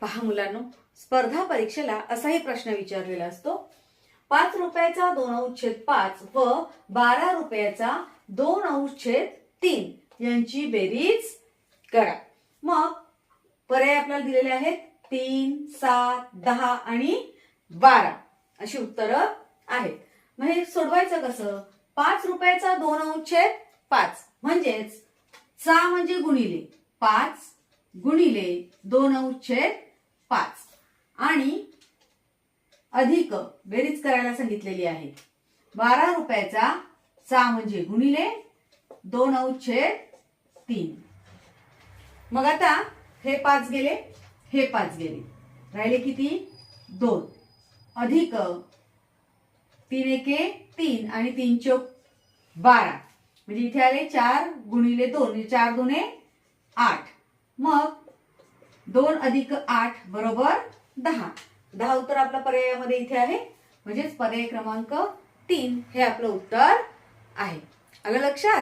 पहा मुलांनो, स्पर्धा परीक्षेला असाही प्रश्न विचारलेला असतो. 5 रुपयाचा 2/5 व 12 रुपयाचा 2/3 यांची बेरीज करा. मग पर्याय आपल्याला दिलेले आहेत 3, 7, 10 आणि 12 अशी उत्तरं आहेत. मग हे सोडवायचं कसं? 5 रुपयाचा 2/5 म्हणजेच 6 म्हणजे गुणिले 5 गुणिले 2/5 आणि अधिक बेरीज करायला सांगितलेली आहे. 12 रुपयाचा 6 म्हणजे गुणिले 2/3. मग आता हे 5 गेले, हे 5 गेले, राहिले किती? 2 अधिक 3 एके 3 आणि 3 चौक 12 म्हणजे इथे आले 4 गुणिले 2 म्हणजे 4 दुने 8. मग 2 अधिक 8 बरोबर 10. 10 उत्तर आपल्या पर्यायामध्ये इथे आहे. म्हणजेच पर्याय क्रमांक 3 हे आपलं उत्तर आहे. आलं लक्षात?